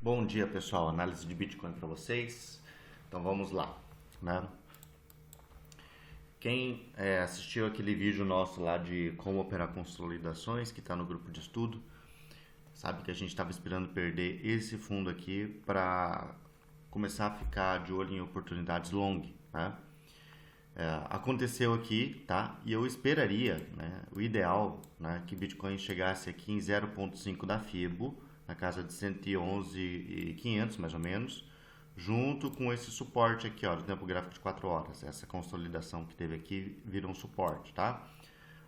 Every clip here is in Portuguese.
Bom dia, pessoal. Análise de Bitcoin para vocês. Então vamos lá, né? Quem assistiu aquele vídeo nosso lá de como operar consolidações, que está no grupo de estudo, sabe que a gente estava esperando perder esse fundo aqui para começar a ficar de olho em oportunidades long, né? Aconteceu aqui, tá? E eu esperaria, né, o ideal, né, que Bitcoin chegasse aqui em 0,5 da Fibo, na casa de 111.500 mais ou menos, junto com esse suporte aqui, ó, do tempo gráfico de 4 horas. Essa consolidação que teve aqui virou um suporte, tá?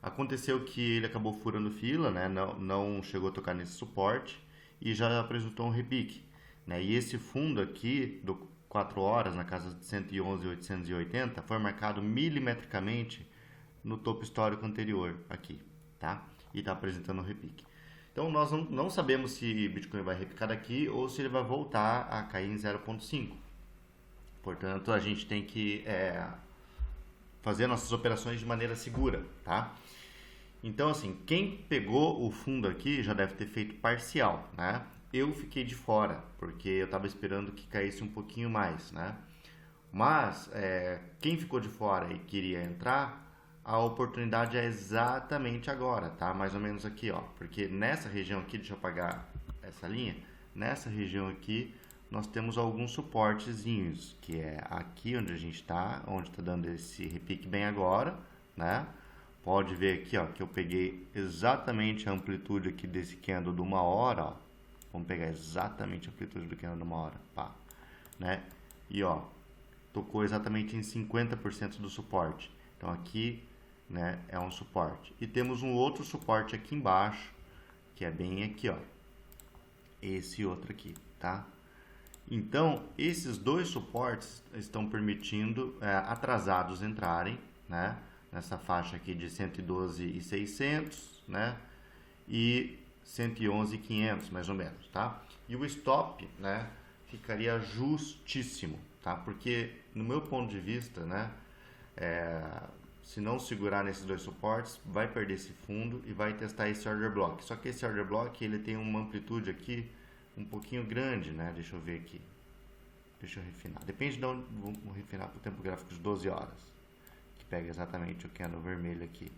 Aconteceu que ele acabou furando fila, né? Não chegou a tocar nesse suporte e já apresentou um repique, né? E esse fundo aqui do 4 horas na casa de 111.880 foi marcado milimetricamente no topo histórico anterior aqui, tá? E está apresentando um repique. Então nós não sabemos se Bitcoin vai repicar daqui ou se ele vai voltar a cair em 0,5. Portanto, a gente tem que fazer nossas operações de maneira segura, tá? Então, assim, quem pegou o fundo aqui já deve ter feito parcial, né? Eu fiquei de fora, porque eu estava esperando que caísse um pouquinho mais, né? Mas, quem ficou de fora e queria entrar, a oportunidade é exatamente agora, tá? Mais ou menos aqui, ó. Porque nessa região aqui, deixa eu apagar essa linha, nessa região aqui, nós temos alguns suportezinhos, que é aqui onde a gente está, onde está dando esse repique bem agora, né? Pode ver aqui, ó, que eu peguei exatamente a amplitude aqui desse candle de 1 hora, ó. Vamos pegar exatamente a amplitude do candle de 1 hora, pá, né? E, ó, tocou exatamente em 50% do suporte. Então, aqui, né, é um suporte. E temos um outro suporte aqui embaixo, que é bem aqui, ó. Esse outro aqui, tá? Então, esses dois suportes estão permitindo atrasados entrarem, né? Nessa faixa aqui de 112.600, né? E 111.500, mais ou menos, tá? E o stop, né, ficaria justíssimo, tá? Porque, no meu ponto de vista, né, se não segurar nesses dois suportes, vai perder esse fundo e vai testar esse order block. Só que esse order block, ele tem uma amplitude aqui um pouquinho grande, né? Deixa eu ver aqui. Deixa eu refinar. Depende de onde vou refinar para o tempo gráfico de 12 horas. Que pega exatamente o candle vermelho aqui.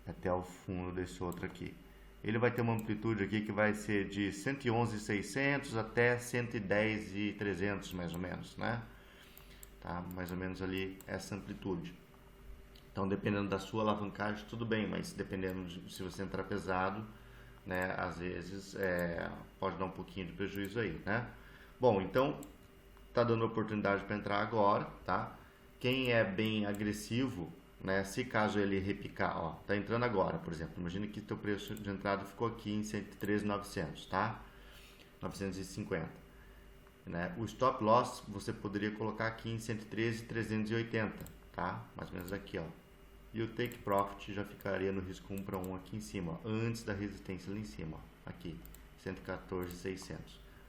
Até o fundo desse outro aqui. Ele vai ter uma amplitude aqui que vai ser de 111.600 até 110.300 mais ou menos, né? Tá? Mais ou menos ali essa amplitude. Então, dependendo da sua alavancagem, tudo bem, mas dependendo de se você entrar pesado, né, às vezes pode dar um pouquinho de prejuízo aí, né? Bom, então tá dando oportunidade para entrar agora, tá? Quem é bem agressivo, né, se caso ele repicar, ó, tá entrando agora, por exemplo, imagina que teu preço de entrada ficou aqui em 113.900, tá? 950, né? O stop loss você poderia colocar aqui em 113.380, tá? Mais ou menos aqui, ó. E o take profit já ficaria no risco 1 para 1 aqui em cima, ó, antes da resistência ali em cima, ó, aqui, 114.600,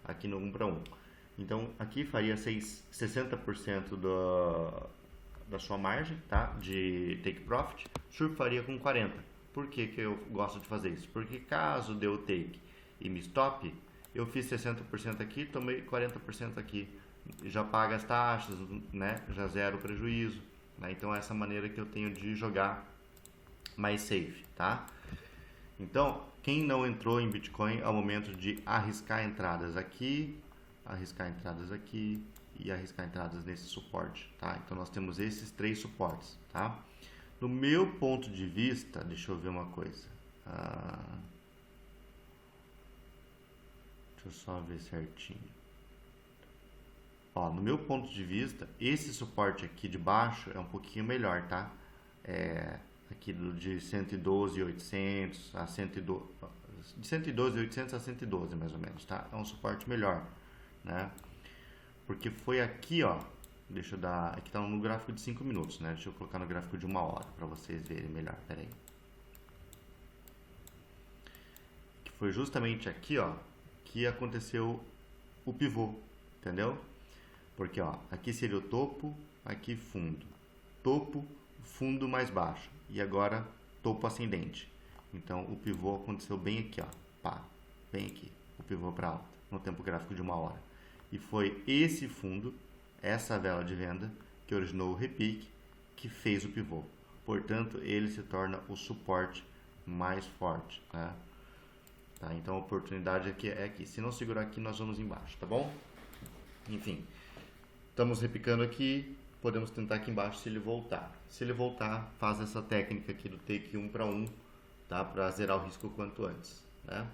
aqui no 1 para 1. Então, aqui faria 60% da sua margem, tá? De take profit, surfaria com 40. Por que que eu gosto de fazer isso? Porque caso dê o take e me stop, eu fiz 60% aqui, tomei 40% aqui, já paga as taxas, né? Já zero o prejuízo, né? Então, essa maneira que eu tenho de jogar mais safe, tá? Então, quem não entrou em Bitcoin, é o momento de arriscar entradas aqui e arriscar entradas nesse suporte, tá? Então nós temos esses três suportes, tá? No meu ponto de vista, deixa eu ver uma coisa. Deixa eu só ver certinho. Ó, no meu ponto de vista, esse suporte aqui de baixo é um pouquinho melhor, tá? Aqui de 112.800 a 112, de 112.800 a 112 mais ou menos, tá? É um suporte melhor, né? Porque foi aqui, ó, deixa eu dar, aqui tá no gráfico de 5 minutos, né? Deixa eu colocar no gráfico de 1 hora para vocês verem melhor, pera aí. Que foi justamente aqui, ó, que aconteceu o pivô, entendeu? Porque, ó, aqui seria o topo, aqui fundo, topo, fundo mais baixo e agora topo ascendente. Então o pivô aconteceu bem aqui, ó, pá, bem aqui, o pivô para alta, no tempo gráfico de 1 hora. E foi esse fundo, essa vela de venda, que originou o repique, que fez o pivô. Portanto, ele se torna o suporte mais forte, né? Tá? Então a oportunidade aqui é aqui. Se não segurar aqui, nós vamos embaixo, tá bom? Enfim, estamos repicando aqui, podemos tentar aqui embaixo se ele voltar. Se ele voltar, faz essa técnica aqui do take 1 para 1, tá? Para zerar o risco o quanto antes, né?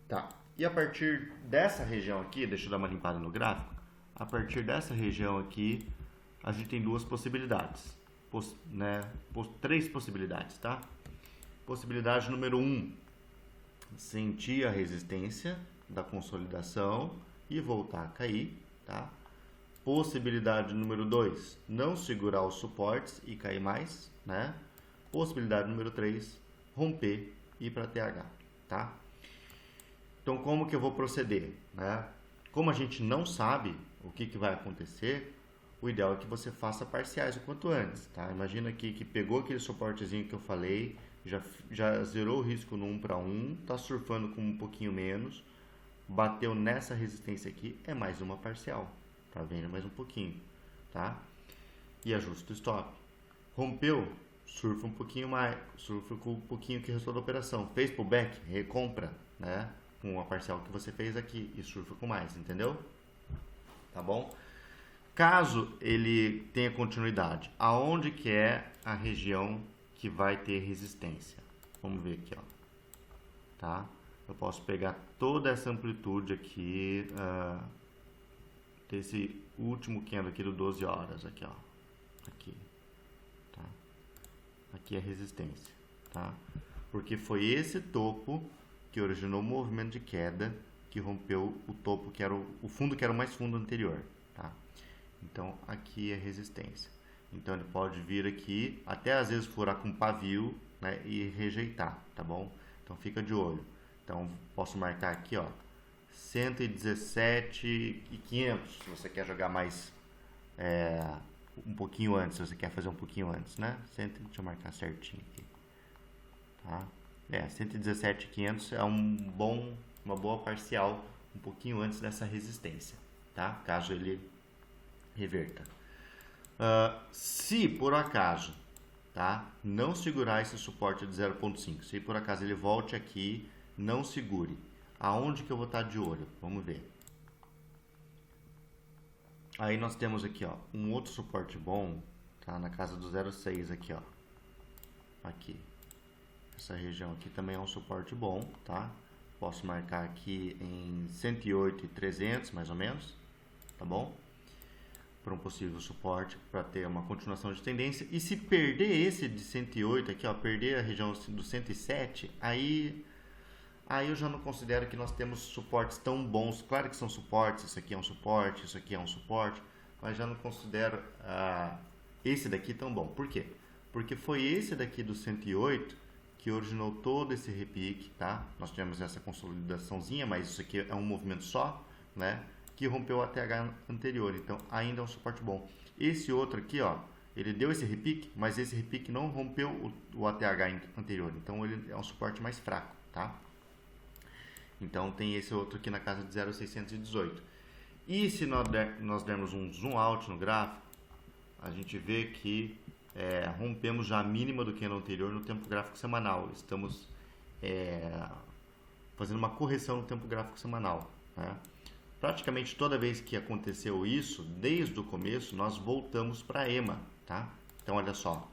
Tá. E a partir dessa região aqui, deixa eu dar uma limpada no gráfico. A partir dessa região aqui, a gente tem duas possibilidades, três possibilidades, tá? Possibilidade número 1, sentir a resistência da consolidação e voltar a cair, tá? Possibilidade número 2, não segurar os suportes e cair mais, né? Possibilidade número 3, romper e ir para TH, tá? Então, como que eu vou proceder, né? Como a gente não sabe o que vai acontecer, o ideal é que você faça parciais o quanto antes, tá? Imagina aqui que pegou aquele suportezinho que eu falei, já zerou o risco no 1 para 1, tá surfando com um pouquinho menos, bateu nessa resistência aqui, é mais uma parcial, tá vendo? Mais um pouquinho, tá? E ajusta o stop. Rompeu, surfa um pouquinho mais, surfa com um pouquinho que restou da operação. Fez pullback, recompra, né? Com a parcial que você fez aqui e surfa com mais, entendeu? Tá bom? Caso ele tenha continuidade, aonde que é a região que vai ter resistência? Vamos ver aqui, ó. Tá? Eu posso pegar toda essa amplitude aqui, desse último candle aqui do 12 horas, aqui, ó. Aqui, tá? Aqui é resistência, tá? Porque foi esse topo que originou o movimento de queda, que rompeu o topo, que era o fundo que era o mais fundo anterior, tá? Então, aqui é resistência. Então, ele pode vir aqui, até às vezes furar com pavio, né, e rejeitar, tá bom? Então, fica de olho. Então, posso marcar aqui, ó, 117.500, se você quer jogar mais, um pouquinho antes, se você quer fazer um pouquinho antes, né? Deixa eu marcar certinho aqui, tá? 117.500 é uma boa parcial um pouquinho antes dessa resistência, tá? Caso ele reverta. Se por acaso, tá, não segurar esse suporte de 0.5, se por acaso ele volte aqui, não segure. Aonde que eu vou estar de olho? Vamos ver. Aí nós temos aqui, ó, um outro suporte bom, tá, na casa do 0.6 aqui, ó. Aqui. Essa região aqui também é um suporte bom, tá? Posso marcar aqui em 108.300, mais ou menos, tá bom? Para um possível suporte, para ter uma continuação de tendência. E se perder esse de 108 aqui, ó, perder a região do 107, aí eu já não considero que nós temos suportes tão bons. Claro que são suportes, isso aqui é um suporte, isso aqui é um suporte, mas já não considero esse daqui tão bom. Por quê? Porque foi esse daqui do 108 que originou todo esse repique, tá? Nós tivemos essa consolidaçãozinha, mas isso aqui é um movimento só, né? Que rompeu o ATH anterior, então ainda é um suporte bom. Esse outro aqui, ó, ele deu esse repique, mas esse repique não rompeu o ATH anterior, então ele é um suporte mais fraco, tá? Então tem esse outro aqui na casa de 0.618. E se nós dermos um zoom out no gráfico, a gente vê que rompemos já a mínima do candle anterior no tempo gráfico semanal. Estamos fazendo uma correção no tempo gráfico semanal, né? Praticamente toda vez que aconteceu isso, desde o começo, nós voltamos para a EMA, tá? Então, olha só.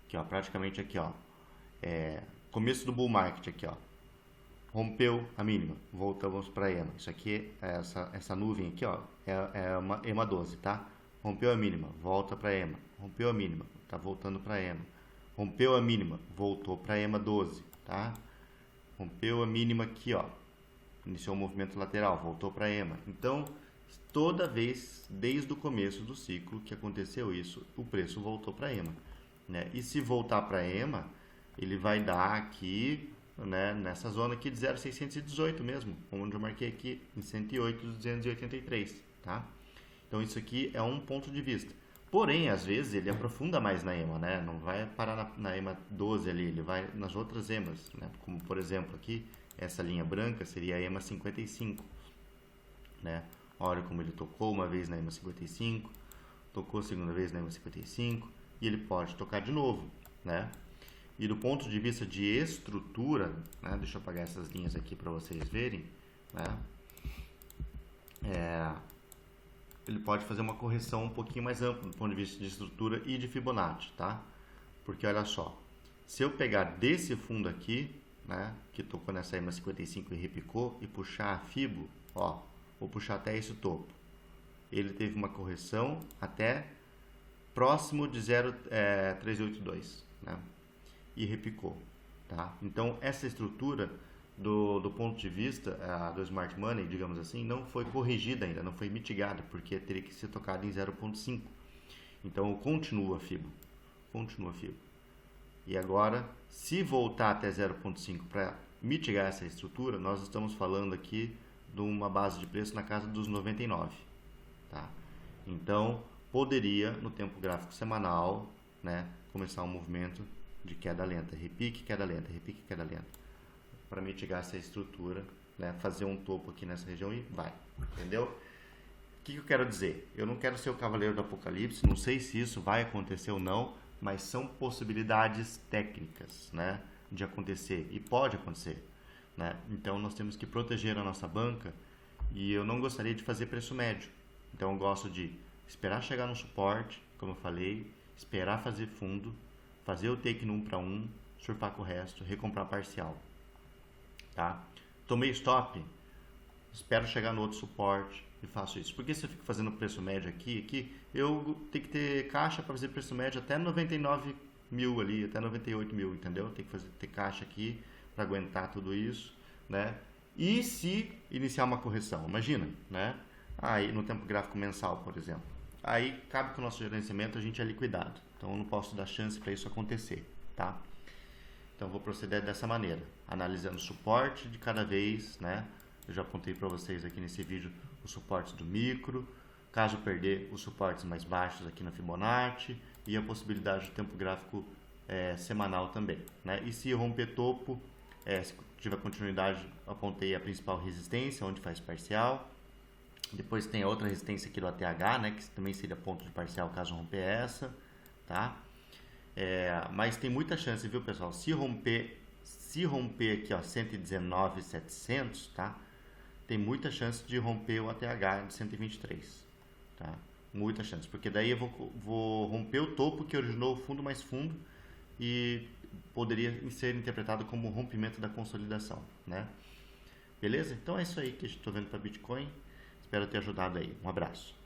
Aqui, ó, praticamente aqui, ó. Começo do bull market aqui, ó. Rompeu a mínima, voltamos para a EMA. Isso aqui, essa nuvem aqui, ó, é uma EMA 12, tá? Rompeu a mínima, volta para a EMA. Rompeu a mínima, tá voltando para a EMA. Rompeu a mínima, voltou para a EMA 12, tá? Rompeu a mínima aqui, ó. Iniciou o movimento lateral, voltou para a EMA. Então, toda vez, desde o começo do ciclo que aconteceu isso, o preço voltou para a EMA, né? E se voltar para a EMA, ele vai dar aqui, né, nessa zona aqui de 0.618 mesmo, onde eu marquei aqui em 108.283, tá? Então, isso aqui é um ponto de vista. Porém, às vezes, ele aprofunda mais na EMA, né? Não vai parar na EMA 12 ali, ele vai nas outras EMAs, né? Como, por exemplo, aqui, essa linha branca seria a EMA 55, né? Olha como ele tocou uma vez na EMA 55, tocou a segunda vez na EMA 55 e ele pode tocar de novo, né? E do ponto de vista de estrutura, né? Deixa eu apagar essas linhas aqui para vocês verem, né? Ele pode fazer uma correção um pouquinho mais ampla do ponto de vista de estrutura e de Fibonacci, tá? Porque olha só, se eu pegar desse fundo aqui, né, que tocou nessa EMA 55 e repicou, e puxar a Fibo, ó, vou puxar até esse topo. Ele teve uma correção até próximo de 0,382, né? E repicou, tá? Então, essa estrutura, do ponto de vista do Smart Money, digamos assim, não foi corrigida ainda, não foi mitigada, porque teria que ser tocado em 0,5. Então, continua a Fibo. Continua a Fibo. E agora, se voltar até 0,5 para mitigar essa estrutura, nós estamos falando aqui de uma base de preço na casa dos 99. Tá? Então, poderia, no tempo gráfico semanal, né, começar um movimento de queda lenta. Repique, queda lenta, repique, queda lenta. Para mitigar essa estrutura, né, fazer um topo aqui nessa região e vai. Entendeu? O que eu quero dizer? Eu não quero ser o cavaleiro do apocalipse, não sei se isso vai acontecer ou não, mas são possibilidades técnicas, né, de acontecer, e pode acontecer, né? Então nós temos que proteger a nossa banca, e eu não gostaria de fazer preço médio. Então eu gosto de esperar chegar no suporte, como eu falei, esperar fazer fundo, fazer o take no 1 para 1, surfar com o resto, recomprar parcial, tá? Tomei stop, espero chegar no outro suporte e faço isso. Porque se eu fico fazendo preço médio aqui, eu tenho que ter caixa para fazer preço médio até 99 mil ali, até 98 mil, entendeu? Tem que ter caixa aqui para aguentar tudo isso, né? E se iniciar uma correção, imagina, né? Aí no tempo gráfico mensal, por exemplo. Aí cabe que o nosso gerenciamento a gente é liquidado. Então eu não posso dar chance para isso acontecer, tá? Então eu vou proceder dessa maneira, analisando o suporte de cada vez, né? Eu já apontei para vocês aqui nesse vídeo os suportes do micro, caso perder os suportes mais baixos aqui na Fibonacci e a possibilidade do tempo gráfico semanal também, né? E se romper topo, se tiver continuidade, apontei a principal resistência, onde faz parcial. Depois tem a outra resistência aqui do ATH, né? Que também seria ponto de parcial caso romper essa, tá? Mas tem muita chance, viu, pessoal? Se romper aqui, ó, 119.700, tá? Tem muita chance de romper o ATH de 123, tá? Muita chance, porque daí eu vou romper o topo que originou o fundo mais fundo e poderia ser interpretado como rompimento da consolidação, né? Beleza? Então é isso aí que eu estou vendo para Bitcoin. Espero ter ajudado aí. Um abraço.